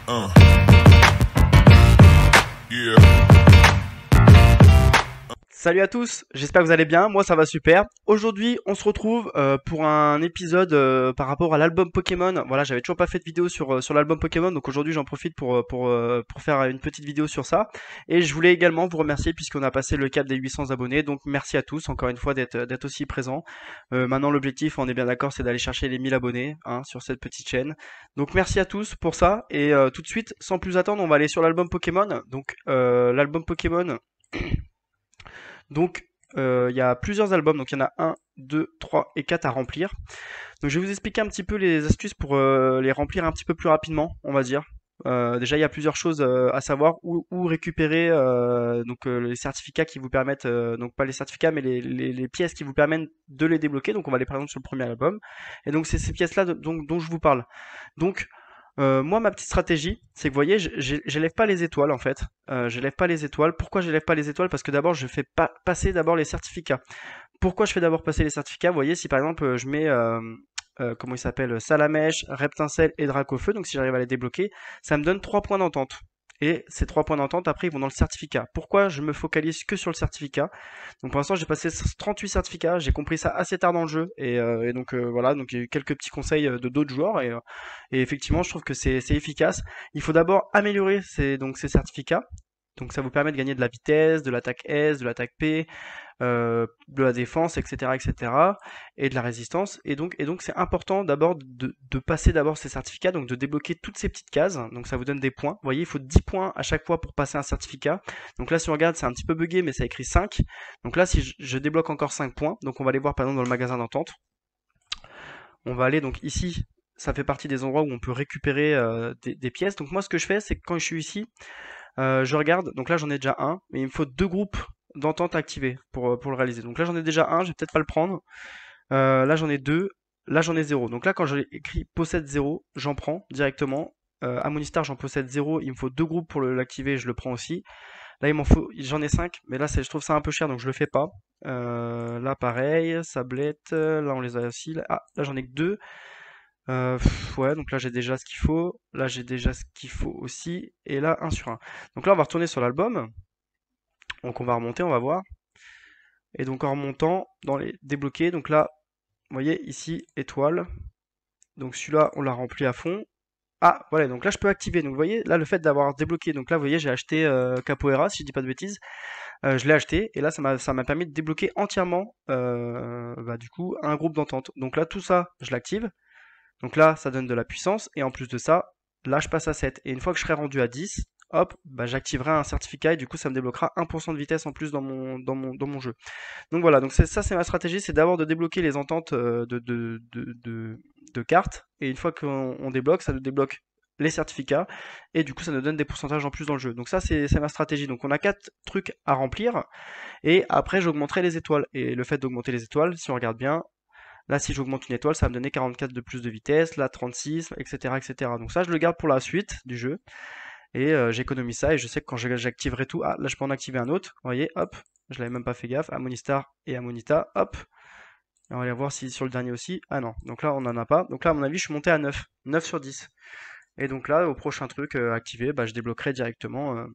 Yeah. Salut à tous, j'espère que vous allez bien, moi ça va super. Aujourd'hui on se retrouve pour un épisode par rapport à l'album Pokémon. Voilà, j'avais toujours pas fait de vidéo sur l'album Pokémon, donc aujourd'hui j'en profite pour faire une petite vidéo sur ça. Et je voulais également vous remercier puisqu'on a passé le cap des 800 abonnés, donc merci à tous encore une fois d'être aussi présents. Maintenant l'objectif, on est bien d'accord, c'est d'aller chercher les 1000 abonnés hein, sur cette petite chaîne. Donc merci à tous pour ça, et tout de suite, sans plus attendre, on va aller sur l'album Pokémon. Donc l'album Pokémon... Donc, il y a plusieurs albums, donc il y en a un, 2, 3 et 4 à remplir. Donc je vais vous expliquer un petit peu les astuces pour les remplir un petit peu plus rapidement, on va dire. Déjà, il y a plusieurs choses à savoir où récupérer les certificats qui vous permettent, donc pas les certificats, mais les pièces qui vous permettent de les débloquer. Donc on va aller par exemple sur le premier album. Et donc c'est ces pièces-là dont je vous parle. Donc moi, ma petite stratégie, c'est que vous voyez, j'élève pas les étoiles en fait. J'élève pas les étoiles. Pourquoi j'élève pas les étoiles? Parce que d'abord, je fais pas passer d'abord les certificats. Pourquoi je fais d'abord passer les certificats? Vous voyez, si par exemple je mets comment il s'appelle, Salamèche, Reptincelle et Dracofeu, donc si j'arrive à les débloquer, ça me donne 3 points d'entente. Et ces 3 points d'entente, après, ils vont dans le certificat. Pourquoi je me focalise que sur le certificat? Donc pour l'instant, j'ai passé 38 certificats, j'ai compris ça assez tard dans le jeu, et donc voilà, donc il y a eu quelques petits conseils de d'autres joueurs, et effectivement, je trouve que c'est efficace. Il faut d'abord améliorer ces certificats. Donc ça vous permet de gagner de la vitesse, de l'attaque S, de l'attaque P, de la défense, etc., etc., et de la résistance. Et donc c'est important d'abord de passer d'abord ces certificats, donc de débloquer toutes ces petites cases. Donc ça vous donne des points. Vous voyez, il faut 10 points à chaque fois pour passer un certificat. Donc là, si on regarde, c'est un petit peu buggé, mais ça écrit 5. Donc là, si je débloque encore 5 points, donc on va aller voir par exemple dans le magasin d'entente. On va aller donc ici. Ça fait partie des endroits où on peut récupérer des pièces. Donc moi, ce que je fais, c'est que quand je suis ici, je regarde, donc là j'en ai déjà un, mais il me faut deux groupes d'entente activés pour le réaliser. Donc là j'en ai déjà un, je vais peut-être pas le prendre. Là j'en ai deux, là j'en ai zéro. Donc là quand j'ai écrit possède zéro, j'en prends directement. À Monistar j'en possède zéro, il me faut deux groupes pour l'activer, je le prends aussi. Là j'en ai 5, mais là je trouve ça un peu cher donc je le fais pas. Là pareil, Sablette, là on les a aussi. Là j'en ai que deux. Ouais, donc là j'ai déjà ce qu'il faut, là j'ai déjà ce qu'il faut aussi, et là un sur un. Donc là on va retourner sur l'album, donc on va remonter, on va voir, et donc en remontant dans les débloqués, donc là, vous voyez ici, étoile, donc celui-là on l'a rempli à fond. Ah, voilà, donc là je peux activer, donc vous voyez, là le fait d'avoir débloqué, donc là vous voyez j'ai acheté Capoeira, si je dis pas de bêtises, je l'ai acheté, et là ça m'a permis de débloquer entièrement, du coup, un groupe d'entente. Donc là tout ça, je l'active. Donc là, ça donne de la puissance, et en plus de ça, là, je passe à 7. Et une fois que je serai rendu à 10, hop, j'activerai un certificat, et du coup, ça me débloquera 1% de vitesse en plus dans mon jeu. Donc voilà, donc ça, c'est ma stratégie, c'est d'abord de débloquer les ententes de cartes, et une fois qu'on débloque, ça nous débloque les certificats, et du coup, ça nous donne des pourcentages en plus dans le jeu. Donc ça, c'est ma stratégie. Donc on a 4 trucs à remplir, et après, j'augmenterai les étoiles. Et le fait d'augmenter les étoiles, si on regarde bien, là, si j'augmente une étoile, ça va me donner 44 de plus de vitesse, là 36, etc., etc. Donc ça, je le garde pour la suite du jeu. Et j'économise ça, et je sais que quand j'activerai tout, ah, là, je peux en activer un autre. Vous voyez, hop, je l'avais même pas fait gaffe. Amonistar et Amonita, hop. Et on va aller voir si sur le dernier aussi. Ah non, donc là, on n'en a pas. Donc là, à mon avis, je suis monté à 9. 9 sur 10. Et donc là, au prochain truc activé, je débloquerai directement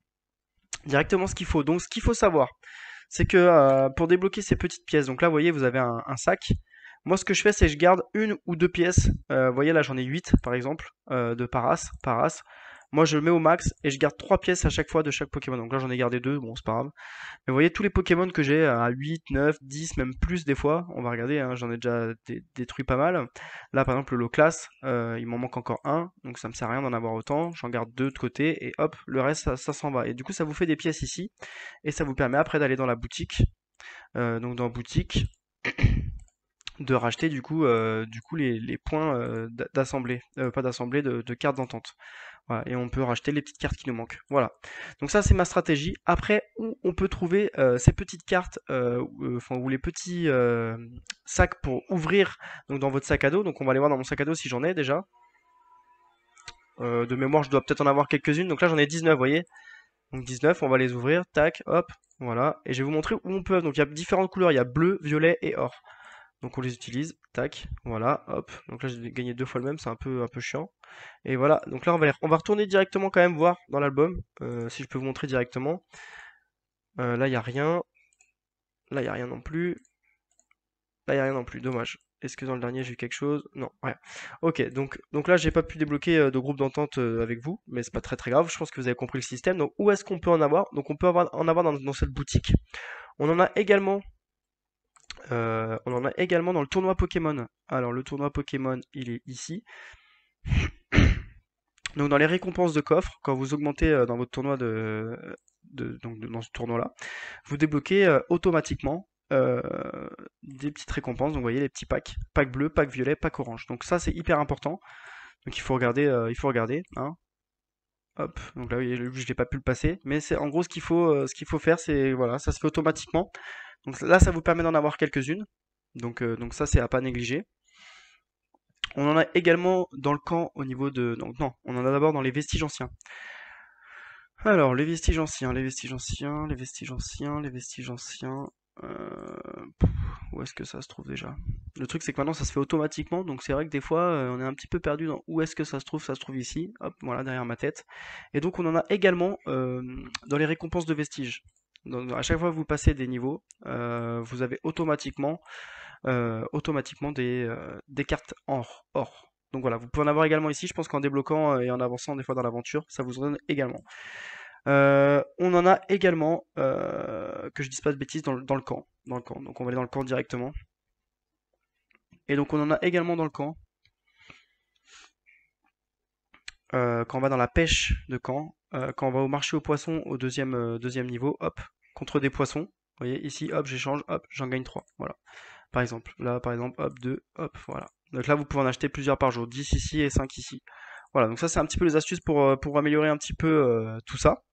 ce qu'il faut. Donc ce qu'il faut savoir, c'est que pour débloquer ces petites pièces, donc là, vous voyez, vous avez un sac. Moi, ce que je fais, c'est que je garde une ou deux pièces. Vous voyez, là, j'en ai 8, par exemple, de Paras. Moi, je le mets au max et je garde 3 pièces à chaque fois de chaque Pokémon. Donc là, j'en ai gardé 2, bon, c'est pas grave. Mais vous voyez, tous les Pokémon que j'ai à 8, 9, 10, même plus des fois, on va regarder, hein, j'en ai déjà détruit pas mal. Là, par exemple, le Loclas, il m'en manque encore un, donc ça me sert à rien d'en avoir autant. J'en garde 2 de côté et hop, le reste, ça s'en va. Et du coup, ça vous fait des pièces ici et ça vous permet après d'aller dans la boutique. Donc dans boutique, de racheter du coup les points d'assemblée, pas d'assemblée, de cartes d'entente. Voilà, et on peut racheter les petites cartes qui nous manquent. Voilà. Donc ça c'est ma stratégie. Après, où on peut trouver ces petites cartes, ou les petits sacs pour ouvrir donc dans votre sac à dos. Donc on va aller voir dans mon sac à dos si j'en ai déjà. De mémoire, je dois peut-être en avoir quelques-unes. Donc là j'en ai 19, vous voyez. Donc 19, on va les ouvrir. Tac, hop, voilà. Et je vais vous montrer où on peut. Donc il y a différentes couleurs. Il y a bleu, violet et or. Donc on les utilise, tac, voilà, hop. Donc là j'ai gagné 2 fois le même, c'est un peu chiant. Et voilà, donc là on va retourner directement quand même voir dans l'album, si je peux vous montrer directement. Là il n'y a rien, là il n'y a rien non plus, là il n'y a rien non plus, dommage. Est-ce que dans le dernier j'ai eu quelque chose? Non, rien. Ok, donc là j'ai pas pu débloquer de groupe d'entente avec vous, mais c'est pas très grave, je pense que vous avez compris le système. Donc où est-ce qu'on peut en avoir? Donc on peut en avoir dans cette boutique. On en a également dans le tournoi Pokémon. Alors le tournoi Pokémon, il est ici. Donc dans les récompenses de coffre, quand vous augmentez dans votre tournoi dans ce tournoi-là, vous débloquez automatiquement des petites récompenses. Donc vous voyez les petits packs, pack bleu, pack violet, pack orange. Donc ça c'est hyper important. Donc il faut regarder, hein. Hop, donc là, je n'ai pas pu le passer, mais c'est en gros ce qu'il faut faire, c'est voilà, ça se fait automatiquement. Donc là, ça vous permet d'en avoir quelques-unes. Donc ça, c'est à pas négliger. On en a également dans le camp au niveau de... Donc non, on en a d'abord dans les vestiges anciens. Alors, les vestiges anciens, les vestiges anciens, les vestiges anciens, les vestiges anciens... où est-ce que ça se trouve déjà? Le truc c'est que maintenant ça se fait automatiquement, donc c'est vrai que des fois on est un petit peu perdu dans où est-ce que ça se trouve ici, hop, voilà, derrière ma tête. Et donc on en a également dans les récompenses de vestiges. Donc, à chaque fois que vous passez des niveaux, vous avez automatiquement des cartes or. Donc voilà, vous pouvez en avoir également ici, je pense qu'en débloquant et en avançant des fois dans l'aventure, ça vous en donne également. On en a également, que je dise pas de bêtises, dans le camp. Dans le camp. Donc on va aller dans le camp directement. Et donc on en a également dans le camp. Quand on va dans la pêche de camp, quand on va au marché aux poissons au deuxième niveau, hop, contre des poissons. Vous voyez, ici, hop, j'échange, hop, j'en gagne 3. Voilà. Par exemple, là, par exemple, hop, 2, hop, voilà. Donc là, vous pouvez en acheter plusieurs par jour, 10 ici et 5 ici. Voilà, donc ça, c'est un petit peu les astuces pour améliorer un petit peu tout ça.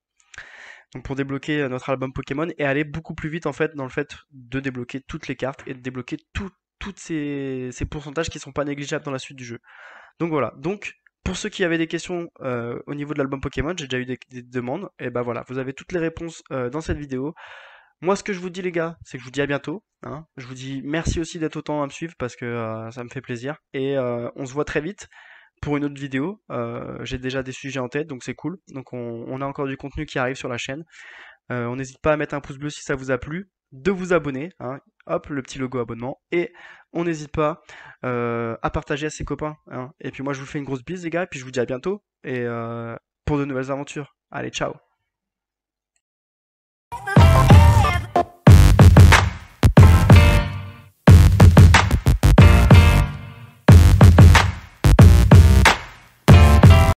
Donc pour débloquer notre album Pokémon et aller beaucoup plus vite en fait dans le fait de débloquer toutes les cartes et de débloquer toutes ces pourcentages qui sont pas négligeables dans la suite du jeu. Donc voilà. Donc pour ceux qui avaient des questions au niveau de l'album Pokémon, j'ai déjà eu des demandes. Et ben voilà, vous avez toutes les réponses dans cette vidéo. Moi, ce que je vous dis les gars, c'est que je vous dis à bientôt, hein. Je vous dis merci aussi d'être autant à me suivre parce que ça me fait plaisir. Et on se voit très vite pour une autre vidéo. J'ai déjà des sujets en tête, donc c'est cool. Donc on a encore du contenu qui arrive sur la chaîne. On n'hésite pas à mettre un pouce bleu si ça vous a plu, de vous abonner, hein. Hop, le petit logo abonnement. Et on n'hésite pas à partager à ses copains, hein. Et puis moi, je vous fais une grosse bise les gars, et puis je vous dis à bientôt et pour de nouvelles aventures. Allez, ciao!